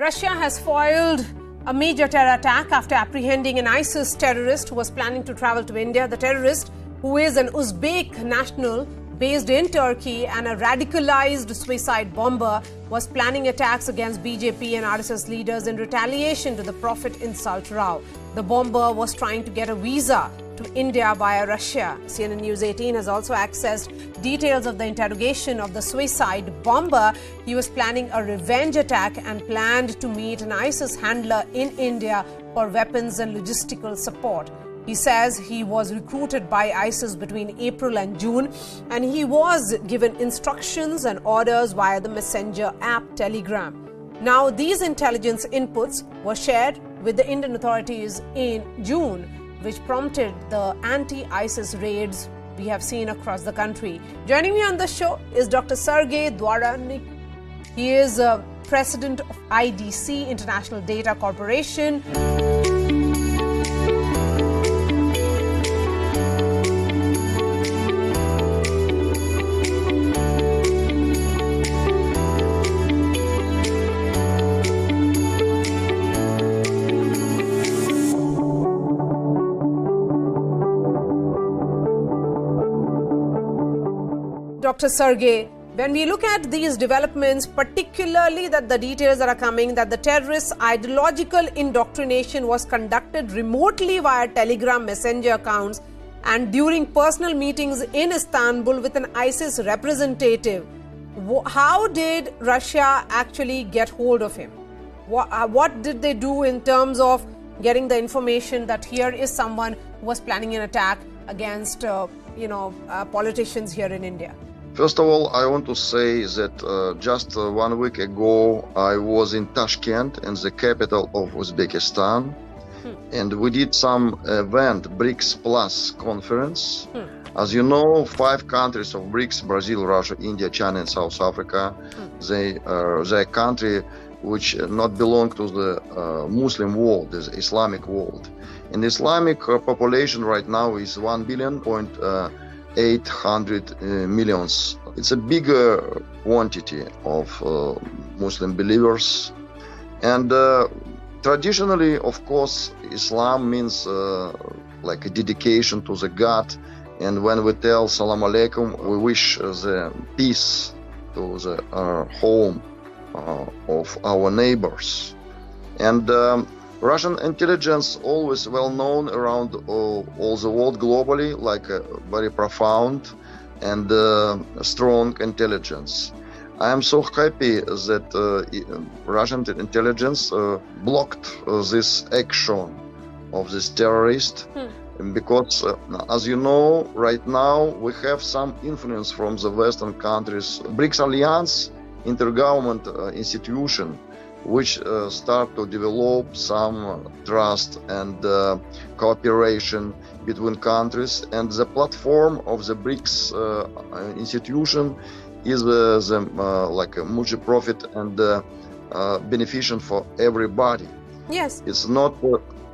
Russia has foiled a major terror attack after apprehending an ISIS terrorist who was planning to travel to India. The terrorist, who is an Uzbek national based in Turkey and a radicalized suicide bomber, was planning attacks against BJP and RSS leaders in retaliation to the Prophet insult row. The bomber was trying to get a visa to India via Russia. CNN News 18 has also accessed details of the interrogation of the suicide bomber. He was planning a revenge attack and planned to meet an ISIS handler in India for weapons and logistical support. He says he was recruited by ISIS between April and June, and he was given instructions and orders via the messenger app Telegram. Now, these intelligence inputs were shared with the Indian authorities in June, which prompted the anti-ISIS raids we have seen across the country. Joining me on the show is Dr. Sergey Dvoryanov. He is president of IDC, International Data Corporation. Dr. Sergey, when we look at these developments, particularly that the details that are coming, that the terrorist ideological indoctrination was conducted remotely via Telegram messenger accounts and during personal meetings in Istanbul with an ISIS representative, how did Russia actually get hold of him? What did they do in terms of getting the information that here is someone who was planning an attack against politicians here in India? First of all, I want to say that just 1 week ago, I was in Tashkent, in the capital of Uzbekistan, and we did some event, BRICS Plus conference. As you know, 5 countries of BRICS, Brazil, Russia, India, China, and South Africa, they're country which not belong to the Muslim world, the Islamic world. And the Islamic population right now is 1,800 millions. It's a bigger quantity of Muslim believers. And traditionally, of course, Islam means like a dedication to the God. And when we tell Salam Alaikum, we wish the peace to the home of our neighbors. And Russian intelligence always well known around all the world globally, like a very profound and strong intelligence. I am so happy that Russian intelligence blocked this action of this terrorist, because as you know, right now we have some influence from the Western countries. BRICS Alliance, intergovernment institution, which start to develop some trust and cooperation between countries. And the platform of the BRICS institution is like a multi-profit and beneficial for everybody. Yes. It's not.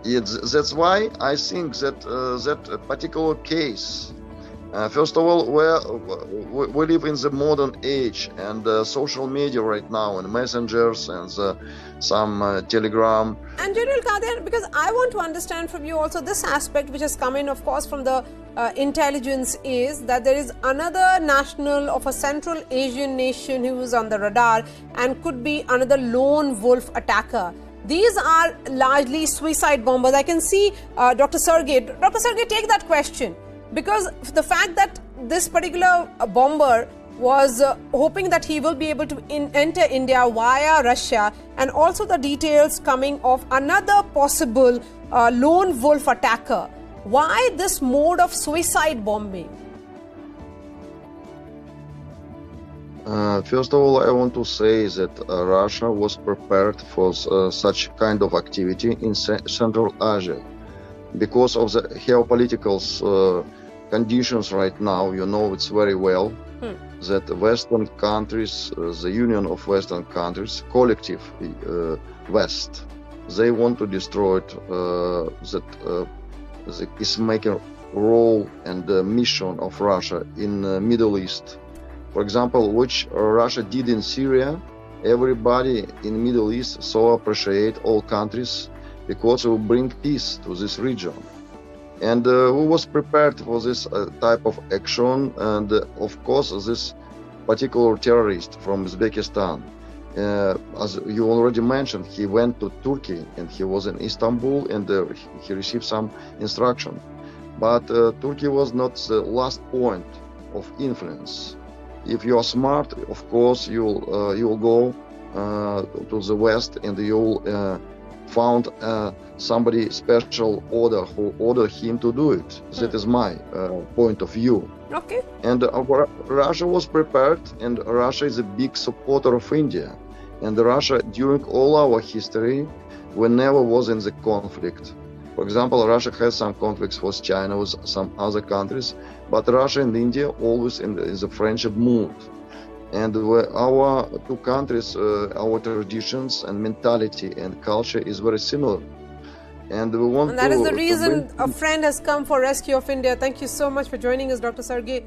That's why I think that that particular case. First of all, we live in the modern age, and social media right now, and messengers, and some Telegram. And General Kadir, because I want to understand from you also this aspect, which has come in, of course, from the intelligence, is that there is another national of a Central Asian nation who is on the radar and could be another lone wolf attacker. These are largely suicide bombers. I can see Dr. Sergey. Dr. Sergey, take that question. Because the fact that this particular bomber was hoping that he will be able to enter India via Russia, and also the details coming of another possible lone wolf attacker. Why this mode of suicide bombing? First of all, I want to say that Russia was prepared for such kind of activity in Central Asia. Because of the geopolitical conditions right now, you know it's very well that Western countries, the Union of Western countries, collective West, they want to destroy the peacemaker role and the mission of Russia in the Middle East. For example, which Russia did in Syria everybody in Middle East so appreciate all countries because we bring peace to this region. And we was prepared for this type of action. And of course, this particular terrorist from Uzbekistan, as you already mentioned, he went to Turkey and he was in Istanbul and he received some instruction. But Turkey was not the last point of influence. If you are smart, of course, you'll go to the West and you'll found somebody special who ordered him to do it. That is my point of view. Okay. And Russia was prepared, and Russia is a big supporter of India. And Russia, during all our history, we never was in the conflict. For example, Russia has some conflicts with China, with some other countries, but Russia and India always in the friendship mood. And our two countries, our traditions and mentality and culture is very similar. And we want and that is the reason a friend has come for rescue of India. Thank you so much for joining us, Dr. Sergey